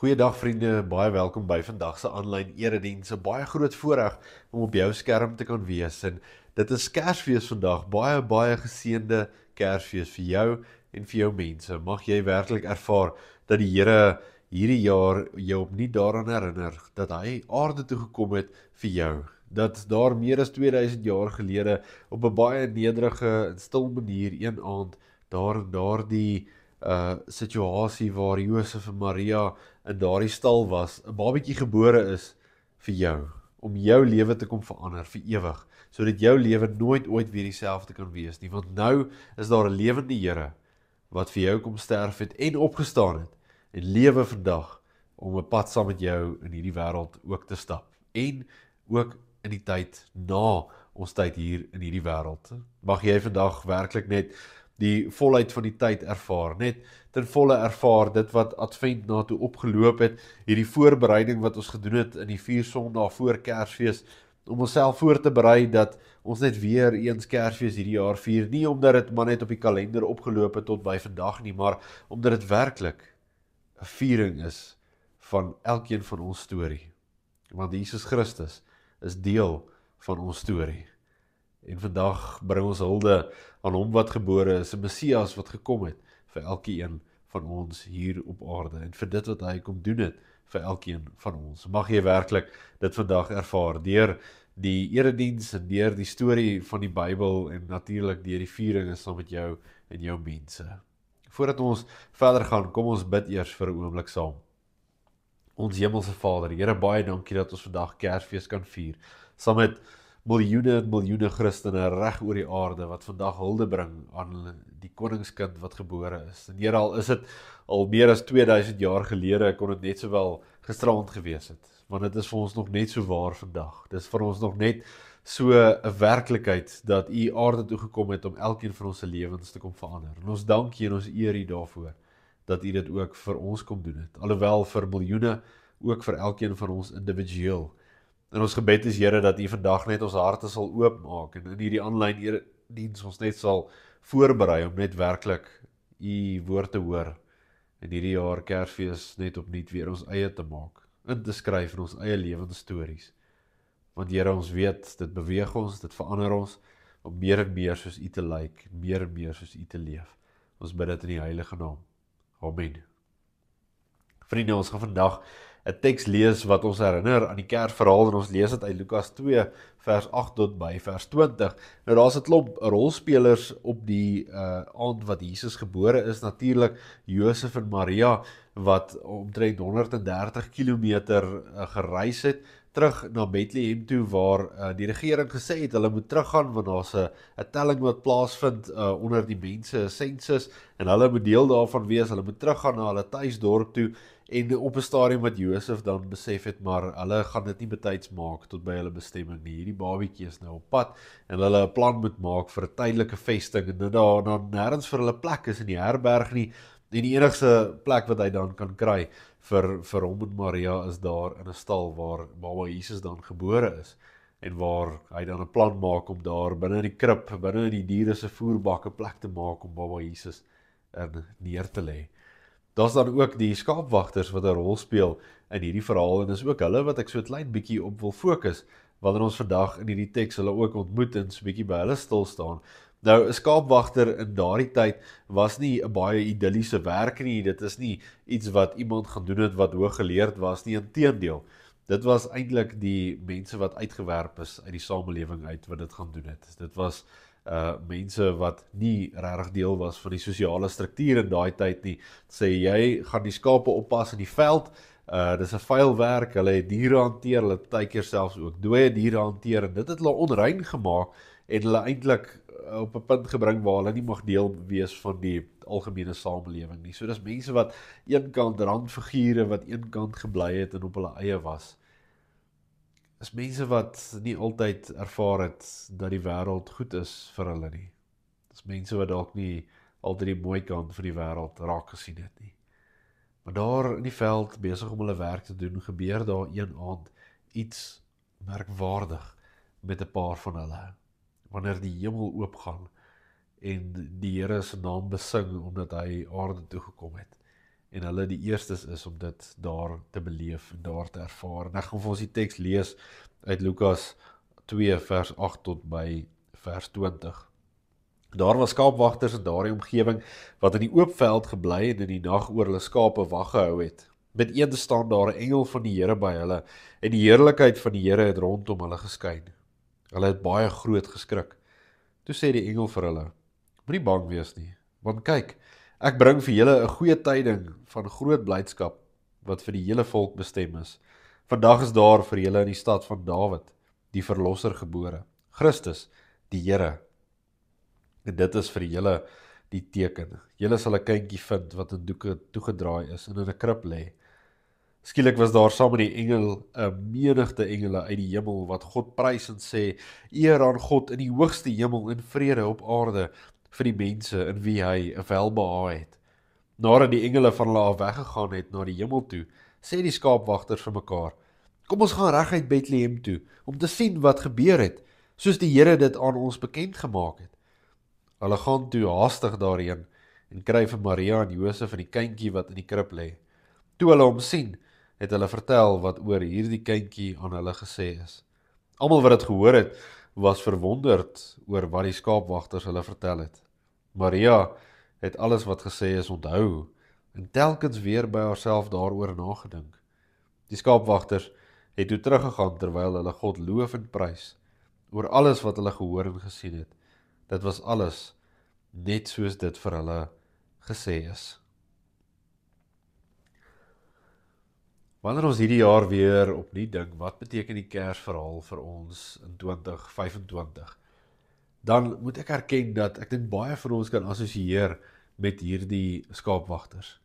Goeiedag vriende, baie welkom by vandag se aanlyn erediens. 'n Baie groot voorreg om op jou skerm te kan wees. En dit is Kersfees vandag, baie geseënde Kersfees vir jou en vir jou mense. Mag jy werklik ervaar dat die Here hierdie jaar jou opnuut daaraan herinner dat hy aarde toe gekom het vir jou. Dat daar meer as 2000 jaar gelede op 'n baie nederige en stil manier een aand daar in daardie situasie waar Josef en Maria in daardie stal was, 'n babatjie gebore is vir jou, om jou lewe te kom verander vir ewig, sodat jou lewe nooit ooit weer dieselfde kan wees nie, want nou is daar 'n lewende Here wat vir jou kom sterf het en opgestaan het en lewe vandag om 'n pad saam met jou in hierdie wêreld ook te stap en ook in die tyd na ons tyd hier in hierdie wêreld. Mag jy vandag werklik net die volheid van die tyd ervaar, net ten volle ervaar dit wat Advent na toe opgeloop het, hierdie voorbereiding wat ons gedoen het in die 4 Sondae voor Kersfees, om onsself voor te berei dat ons net weer eens Kersfees hierdie jaar vier, nie omdat dit maar net op die kalender opgeloop het tot by vandag nie, maar omdat dit werklik 'n viering is van elkeen van ons storie. Want Jesus Christus is deel van ons storie. En vandag bring ons hulde aan hom wat gebore is, 'n Messias wat gekom het vir elkeen van ons hier op aarde en vir dit wat hy kom doen het vir elkeen van ons. Mag jy werklik dit vandag ervaar deur die erediens en deur die storie van die Bybel en natuurlik deur die vieringe saam met jou en jou mense. Voordat ons verder gaan, kom ons bid eers vir 'n oomblik saam. Ons hemelse Vader, Here, baie dankie dat ons vandag Kersfees kan vier, saam met miljoene en miljoene Christene reg oor die aarde wat vandag hulde bring aan die koningskind wat gebore is. En Here, al is dit al meer as 2000 jaar gelede, kon dit net sowel gisterand gewees het, want dit is vir ons nog net so waar vandag. Dit is vir ons nog net so 'n werklikheid dat U aarde toe gekom het om elkeen van ons se lewens te kom verander. En ons dank U en ons eer U daarvoor dat U dit ook vir ons kom doen het. Alhoewel vir miljoene, ook vir elkeen van ons individueel. En ons gebed is, Here, dat U vandag net ons harte sal oopmaak en in hierdie aanlyn erediens ons net sal voorberei om net werklik U woord te hoor en hierdie jaar Kersfees net opnuut weer ons eie te maak, in te skryf in ons eie lewensstories. Want Here, ons weet, dit beweeg ons, dit verander ons om meer en meer soos U te lyk, meer en meer soos U te leef. Ons bid dit in die heilige naam. Amen. Vriende, ons gaan vandag 'n teks lees wat ons herinner aan die Kersverhaal en ons lees dit uit Lukas 2 vers 8 tot by vers 20. Nou daar's 'n klomp rolspelers op die aand wat Jesus gebore is, natuurlik Josef en Maria wat omtrent 130 kilometer gereis het terug na Bethlehem toe waar die regering gesê het hulle moet teruggaan want daar's 'n telling wat plaasvind onder die mense, 'n sensus, en hulle moet deel daarvan wees. Hulle moet teruggaan na hulle tuisdorp toe en op 'n stadium wat Josef dan besef het, maar hulle gaan dit nie betyds maak tot by hulle bestemming nie. Hierdie babietjie is nou op pad en hulle 'n plan moet maak vir 'n tydelike vesting en dit daar dan nêrens vir hulle plek is in die herberg nie. En die enigste plek wat hy dan kan kry vir hom en Maria is daar in 'n stal waar Baba Jesus dan gebore is en waar hy dan 'n plan maak om daar binne in die krib, binne in die diere se voerbak 'n plek te maak om Baba Jesus neer te lê. Daar's dan ook die skaapwagters wat 'n rol speel in hierdie verhaal en dis ook hulle wat ek so 'n klein bietjie op wil fokus wanneer ons vandag in hierdie teks hulle ook ontmoet en so 'n bietjie by hulle stil staan. Nou, 'n skaapwagter in daardie tyd was nie 'n baie idilliese werk nie, dit is nie iets wat iemand gaan doen het wat hooggeleerd was nie, inteendeel. Dit was eintlik die mense wat uitgewerp is uit die samelewing uit wat dit gaan doen het. Dit was mense wat nie regtig deel was van die sosiale struktuur in daai tyd nie. Sê jy gaan die skape oppas in die veld, dis 'n vuil werk, hulle het diere hanteer, hulle het partykeer selfs ook dooie diere hanteer en dit het hulle onrein gemaak en hulle eintlik op 'n punt gebring waar hulle nie mag deel wees van die algemene samelewing nie. So dis mense wat eenkant randfigure wat eenkant gebly het en op hulle eie was. Is mense wat nie altyd ervaar het dat die wêreld goed is vir hulle nie. Dis mense wat dalk nie altyd die mooi kant van die wêreld raak gesien het nie. Maar daar in die veld besig om hulle werk te doen, gebeur daar een aand iets merkwaardig met 'n paar van hulle. Wanneer die hemel oopgaan en die Here se naam besing omdat hy aarde toe gekom het en hulle die eerstes is om dit daar te beleef en daar te ervaar. En ek gaan vir ons die teks lees uit Lukas 2 vers 8 tot by vers 20. Daar was skaapwagters in daardie omgewing wat in die oop veld gebly en in die nag oor hulle skape wag gehou het. Met een staan daar 'n engel van die Here by hulle en die heerlikheid van die Here het rondom hulle geskyn. Hulle het baie groot geskrik. Toe sê die engel vir hulle: Moenie bang wees nie, want kyk, ek bring vir julle 'n goeie tyding van groot blydskap wat vir die hele volk bestem is. Vandag is daar vir julle in die stad van Dawid die verlosser gebore, Christus, die Here. En dit is vir julle die teken. Julle sal 'n kindjie vind wat in doeke toegedraai is en in 'n krib lê. Skielik was daar saam met die engel 'n menigte engele uit die hemel wat God prys en sê: Eer aan God in die hoogste hemel en vrede op aarde vir die mense in wie hy 'n welbehae het. Nadat die engele van hulle af weggegaan het na die hemel toe, sê die skaapwagters vir mekaar: Kom ons gaan reguit Bethlehem toe om te sien wat gebeur het, soos die Here dit aan ons bekend gemaak het. Hulle gaan toe haastig daarheen en kry vir Maria en Josef en die kindjie wat in die krib lê. Toe hulle hom sien, het hulle vertel wat oor hierdie kindjie aan hulle gesê is. Almal wat dit gehoor het, was verwonderd oor wat die skaapwagters hulle vertel het. Maria het alles wat gesê is onthou en telkens weer by haarself daaroor nagedink. Die skaapwagters het toe teruggegaan terwyl hulle God loof en prys oor alles wat hulle gehoor en gesien het. Dit was alles net soos dit vir hulle gesê is. Wanneer ons hierdie jaar weer opnuut dink, wat beteken die Kersverhaal vir ons in 2025? Dan moet ek erken dat ek dink baie van ons kan assosieer met hierdie skaapwagters.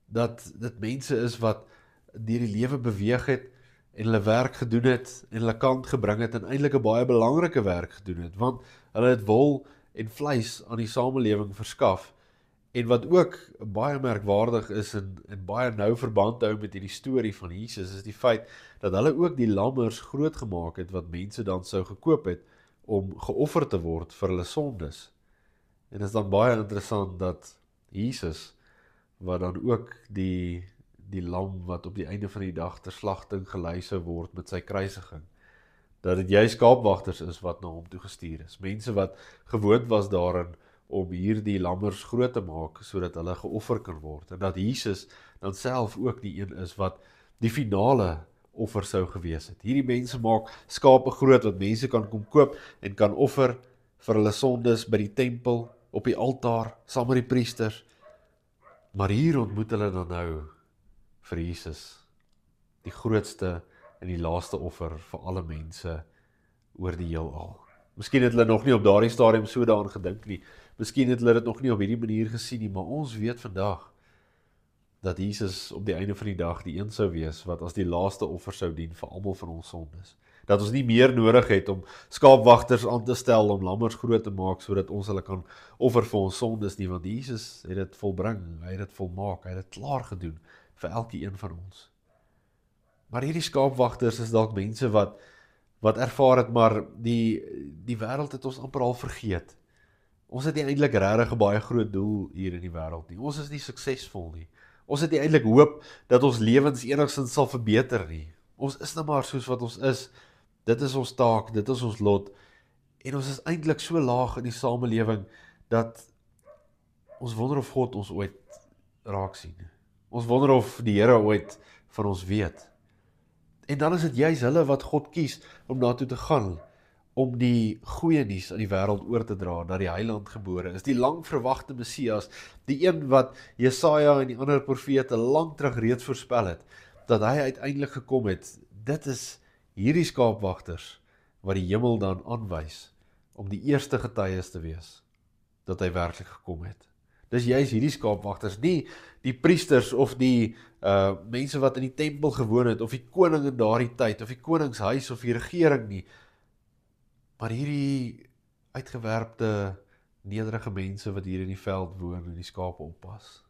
Dat dit mense is wat deur die lewe beweeg het en hulle werk gedoen het en hulle kant gebring het en eintlik 'n baie belangrike werk gedoen het, want hulle het wol en vleis aan die samelewing verskaf. En wat ook baie merkwaardig is en baie nou verband hou met hierdie storie van Jesus, is die feit dat hulle ook die lammers groot gemaak het wat mense dan sou gekoop het om geoffer te word vir hulle sondes. En is dan baie interessant dat Jesus, wat dan ook die lam wat op die einde van die dag ter slagting gelei sou word met sy kruisiging, dat dit juist skaapwagters is wat na hom toe gestuur is. Mense wat gewoond was daarin om hierdie lammers groot te maak, sodat hulle geoffer kan word. En dat Jesus dan self ook die een is wat die finale offer sou gewees het. Hierdie mense maak skape groot, wat mense kan kom koop en kan offer vir hulle sondes by die tempel, op die altaar, saam met die priesters. Maar hier ontmoet hulle dan nou vir Jesus, die grootste en die laaste offer vir alle mense oor die heelal. Miskien het hulle nog nie op daardie stadium so daaraan gedink nie. Miskien het hulle dit nog nie op hierdie manier gesien nie, maar ons weet vandag dat Jesus op die einde van die dag die een sou wees wat as die laaste offer sou dien vir almal van ons sondes. Dat ons nie meer nodig het om skaapwagters aan te stel om lammers groot te maak sodat ons hulle kan offer vir ons sondes nie, want Jesus het dit volbring, hy het dit volmaak, hy het dit klaar gedoen vir elke een van ons. Maar hierdie skaapwagters is dalk mense wat ervaar het, maar die wêreld het ons amper al vergeet. Ons het nie eintlik regtig 'n baie groot doel hier in die wêreld nie. Ons is nie suksesvol nie. Ons het nie eintlik hoop dat ons lewens enigstens sal verbeter nie. Ons is nou maar soos wat ons is. Dit is ons taak, dit is ons lot. En ons is eintlik so laag in die samelewing dat ons wonder of God ons ooit raak sien. Ons wonder of die Here ooit van ons weet. En dan is dit juis hulle wat God kies om daartoe te gaan, om die goeie nuus aan die wêreld oor te dra, dat die Heiland gebore is, die lang verwagte Messias, die een wat Jesaja en die ander profete lank terug reeds voorspel het, dat hy uiteindelik gekom het. Dit is hierdie skaapwagters wat die hemel dan aanwys om die eerste getuies te wees dat hy werklik gekom het. Dis juist hierdie skaapwagters, nie die priesters of die mense wat in die tempel gewoon het, of die koning in daardie tyd, of die koningshuis of die regering nie, maar hierdie uitgewerpte, nederige mense wat hier in die veld woon en die skape oppas.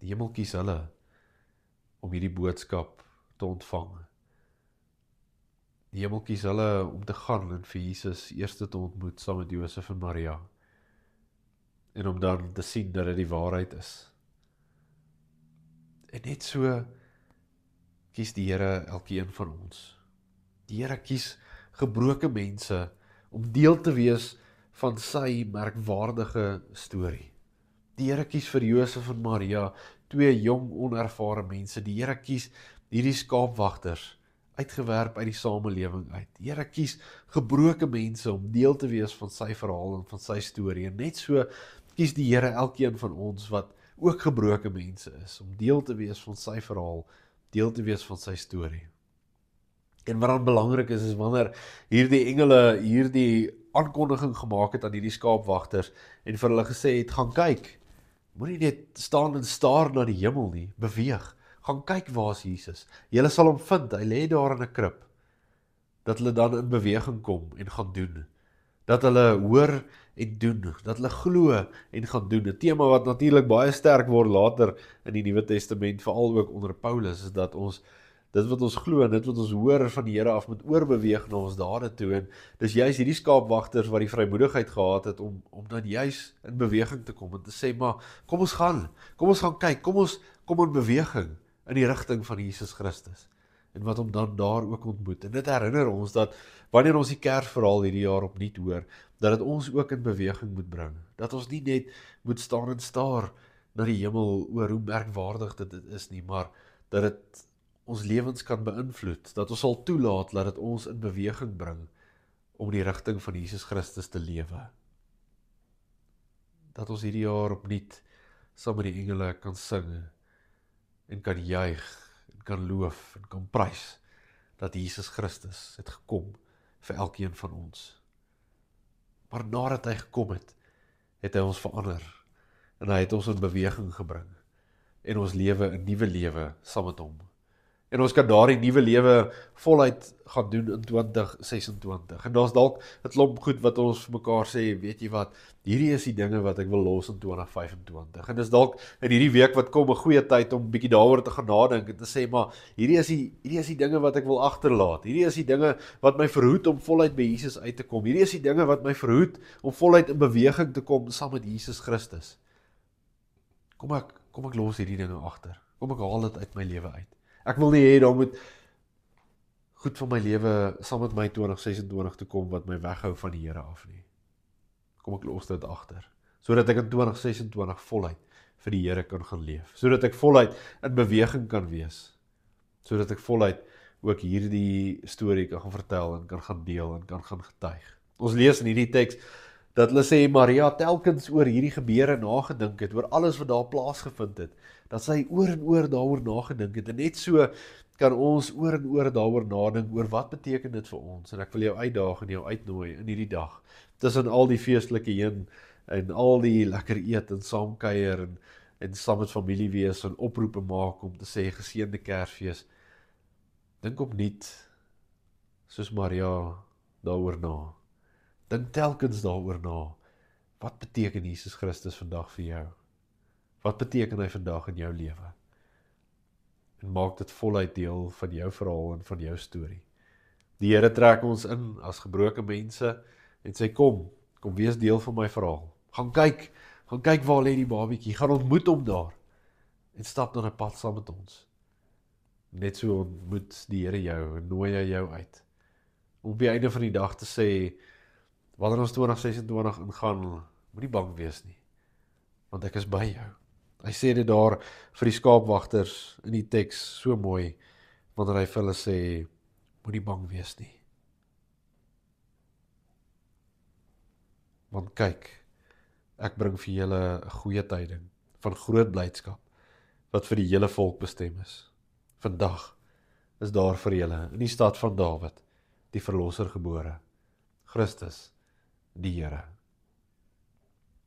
Die hemel kies hulle om hierdie boodskap te ontvang. Die hemel kies hulle om te gaan en vir Jesus eerste te ontmoet saam met Josef en Maria. En om dan te sien dat dit die waarheid is. En net so kies die Here elkeen van ons. Die Here kies gebroke mense om deel te wees van sy merkwaardige storie. Die Here kies vir Josef en Maria, twee jong onervare mense. Die Here kies hierdie skaapwagters uitgewerp uit die samelewing uit. Die Here kies gebroke mense om deel te wees van sy verhaal en van sy storie. En net so kies die Here elkeen van ons wat ook gebroke mense is, om deel te wees van sy verhaal, deel te wees van sy storie. En wat dan belangrik is wanneer hierdie engele hierdie aankondiging gemaak het aan hierdie skaapwagters en vir hulle gesê het, gaan kyk, moenie net staan en staar na die hemel nie, beweeg, gaan kyk waar is Jesus, julle sal hom vind, hy lê daar in 'n krib, dat hulle dan in beweging kom en gaan doen, dat hulle hoor en doen, dat hulle glo en gaan doen. 'n Tema wat natuurlik baie sterk word later in die Nuwe Testament, veral ook onder Paulus, is dat ons dit wat ons glo en dit wat ons hoor van die Here af moet oorbeweeg na ons dade toe. En dis juist hierdie skaapwagters wat die vrymoedigheid gehad het om dan juist in beweging te kom en te sê, maar kom ons gaan kyk, kom in beweging in die rigting van Jesus Christus. En wat hom dan daar ook ontmoet. En dit herinner ons dat wanneer ons die Kersverhaal hierdie jaar opnuut hoor, dat dit ons ook in beweging moet bring. Dat ons nie net moet staan en staar na die hemel oor hoe merkwaardig dit is nie, maar dat dit ons lewens kan beïnvloed, dat ons sal toelaat dat dit ons in beweging bring om die rigting van Jesus Christus te lewe. Dat ons hierdie jaar opnuut saam met die engele kan sing en kan juig en kan loof en kan prys dat Jesus Christus het gekom vir elkeen van ons. Maar nadat hy gekom het, het hy ons verander en hy het ons in beweging gebring en ons lewe 'n nuwe lewe saam met hom. En ons kan daardie nuwe lewe voluit gaan doen in 2026. En daar's dalk 'n klomp goed wat ons vir mekaar sê, weet jy wat, hierdie is die dinge wat ek wil los in 2025. En dis dalk in hierdie week wat kom 'n goeie tyd om bietjie daaroor te gaan nadink en te sê, maar hierdie is die dinge wat ek wil agterlaat. Hierdie is die dinge wat my verhoed om voluit by Jesus uit te kom. Hierdie is die dinge wat my verhoed om voluit in beweging te kom saam met Jesus Christus. Kom ek los hierdie dinge agter. Kom ek haal dit uit my lewe uit. Ek wil nie hê daar moet goed van my lewe saam met my 2026 toe kom wat my weghou van die Here af nie. Kom ek los dit agter, sodat ek in 2026 voluit vir die Here kan gaan leef, sodat ek voluit in beweging kan wees, sodat ek voluit ook hierdie storie kan gaan vertel en kan gaan deel en kan gaan getuig. Ons lees in hierdie teks dat hulle sê Maria telkens oor hierdie gebeure nagedink het, oor alles wat daar plaasgevind het, dat sy oor en oor daaroor nagedink het, en net so kan ons oor en oor daaroor nadink, oor wat beteken dit vir ons, en ek wil jou uitdaag en jou uitnooi in hierdie dag, tussen al die feestelike heen, en al die lekker eet en saamkuier, en saam met familie wees, en oproepe maak om te sê, geseënde Kersfees, dink opnuut, soos Maria daaroor na, dink telkens daaroor na, wat beteken Jesus Christus vandag vir jou? Wat beteken hy vandag in jou lewe? En maak dit voluit deel van jou verhaal en van jou storie. Die Here trek ons in as gebroke mense en sê kom wees deel van my verhaal. Gaan kyk waar lê die babietjie, gaan ontmoet hom daar en stap dan 'n pad saam met ons. Net so ontmoet die Here jou en nooi hy jou uit. Om op die einde van die dag te sê, wanneer ons 2026 ingaan, moenie bang wees nie, want ek is by jou. Hy sê dit daar vir die skaapwagters in die teks so mooi, wanneer hy vir hulle sê, moenie bang wees nie. Want kyk, ek bring vir julle 'n goeie tyding van groot blydskap, wat vir die hele volk bestem is. Vandag is daar vir julle in die stad van Dawid, die verlosser gebore, Christus, die Here.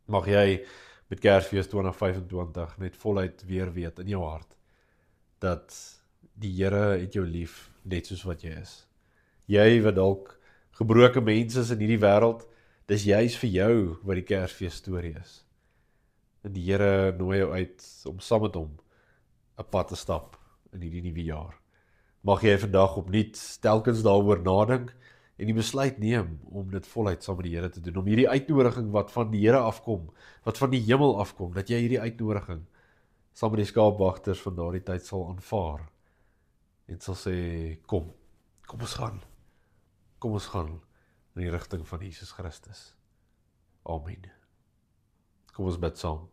Mag jy met Kersfees 2025 net voluit weer weet in jou hart, dat die Here het jou lief, net soos wat jy is. Jy wat dalk gebroke mense is in hierdie wêreld, dis juist vir jou wat die Kersfees storie is. En die Here nooi jou uit om saam met hom 'n pad te stap in hierdie nuwe jaar. Mag jy vandag opnuut telkens daaroor nadink en die besluit neem om dit voluit saam met die Here te doen, om hierdie uitnodiging wat van die Here afkom, wat van die hemel afkom, dat jy hierdie uitnodiging saam met die skaapwagters van daardie tyd sal aanvaar en sal sê, kom ons gaan in die rigting van Jesus Christus. Amen. Kom ons bid saam.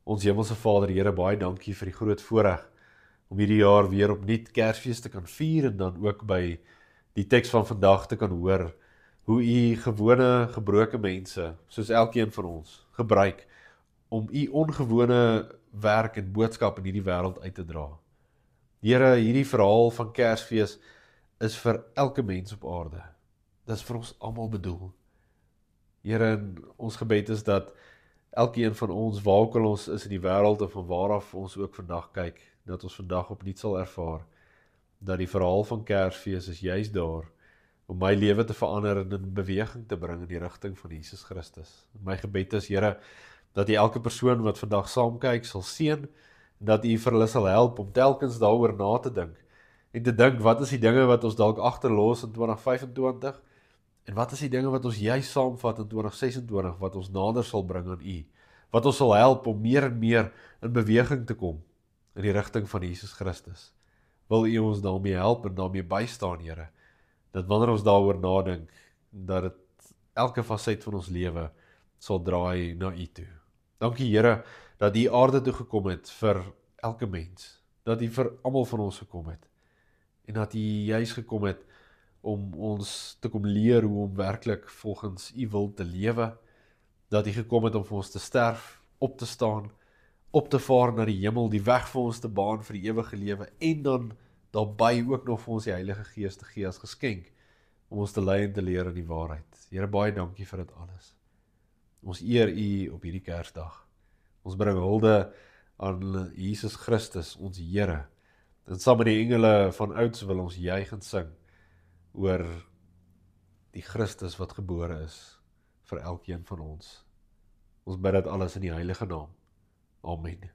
Ons Hemelse Vader, Here, baie dankie vir die groot voorreg om hierdie jaar weer opnuut Kersfees te kan vier en dan ook by die teks van vandag te kan hoor hoe U gewone, gebroke mense, soos elkeen van ons, gebruik om U ongewone werk en boodskap in hierdie wêreld uit te dra. Here, hierdie verhaal van Kersfees is vir elke mens op aarde. Dit is vir ons almal bedoel. Here, ons gebed is dat elkeen van ons, waar ook al ons is in die wêreld en van waar af ons ook vandag kyk, dat ons vandag opnuut sal ervaar, dat die verhaal van Kersfees is juist daar, om my lewe te verander en in beweging te bring in die rigting van Jesus Christus. My gebed is, Here, dat U elke persoon wat vandag saam kyk sal seën, en dat U vir hulle sal help om telkens daaroor na te dink, en te dink, wat is die dinge wat ons dalk agterlos in 2025, en wat is die dinge wat ons juist saamvat in 2026, wat ons nader sal bring aan U, wat ons sal help om meer en meer in beweging te kom, in die rigting van Jesus Christus. Wil U ons daarmee help en daarmee bystaan, Here, dat wanneer ons daaroor nadink, dat dit elke facet van ons lewe sal draai na U toe. Dankie, Here, dat U aarde toe gekom het vir elke mens, dat U vir almal van ons gekom het, en dat U juist gekom het om ons te kom leer hoe om werklik volgens U wil te lewe, dat U gekom het om vir ons te sterf, op te staan, op te vaar na die hemel, die weg vir ons te baan vir die ewige lewe, en dan daarby ook nog vir ons die Heilige Gees te gee as geskenk, om ons te lei en te leer in die waarheid. Here, baie dankie vir dit alles. Ons eer U op hierdie Kersdag. Ons bring hulde aan Jesus Christus, ons Here. En saam met die engele van ouds wil ons juig en sing oor die Christus wat gebore is vir elkeen van ons. Ons bid dit alles in die heilige naam. Amen.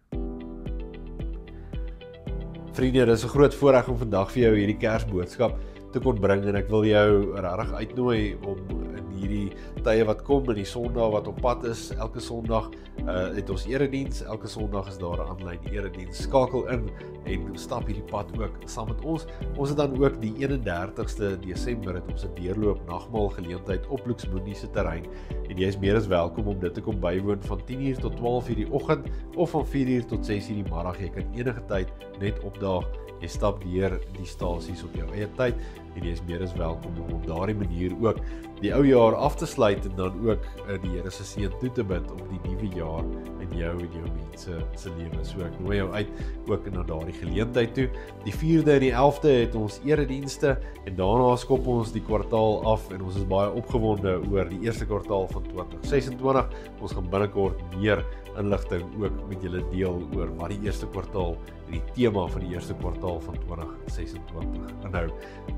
Vriende, dit is 'n groot voorreg om vandag vir jou hierdie Kersboodskap te kon bring en ek wil jou regtig uitnooi om in hierdie tye wat kom, in die Sondag wat op pad is, elke Sondag het ons erediens, elke Sondag is daar 'n aanlyn erediens. Skakel in en stap hierdie pad ook saam met ons. Ons het dan ook die 31ste Desember het ons 'n deurloop nagmaal geleentheid op Luxembourg se terrein en jy is meer as welkom om dit te kom bywoon van 10:00 tot 12:00 die oggend of van 4:00 tot 6:00 die middag. Jy kan enige tyd net opdaag. Jy stap deur die stasies op jou eie tyd en jy is meer as welkom om op daardie manier ook die ou jaar af te sluit en dan ook die Here se seën toe te bid op die nuwe jaar in jou en jou mense se lewe. So ek nooi jou uit ook na daardie geleentheid toe. Die 4de en die 11de het ons eredienste en daarna skop ons die kwartaal af en ons is baie opgewonde oor die eerste kwartaal van 2026. Ons gaan binnekort meer inligting ook met julle deel oor wat die eerste kwartaal en die tema van die eerste kwartaal van 2026 inhou.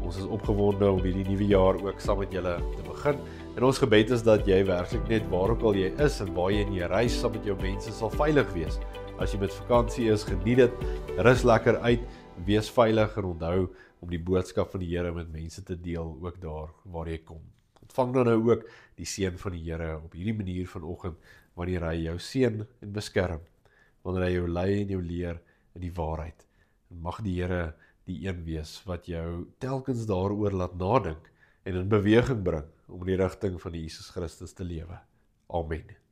Ons is opgewonde om hierdie nuwe jaar ook saam met julle te begin. En ons gebed is dat jy werklik net waar ook al jy is en waar jy in jy reis saam met jou mense sal veilig wees. As jy met vakansie is, geniet dit, rus lekker uit, wees veilig en onthou om die boodskap van die Here met mense te deel ook daar waar jy kom. Ontvang dan nou ook die seën van die Here op hierdie manier vanoggend wanneer hy jou seën en beskerm, wanneer hy jou lei en jou leer in die waarheid. En mag die Here die een wees wat jou telkens daaroor laat nadink en in beweging bring om in die rigting van Jesus Christus te lewe. Amen.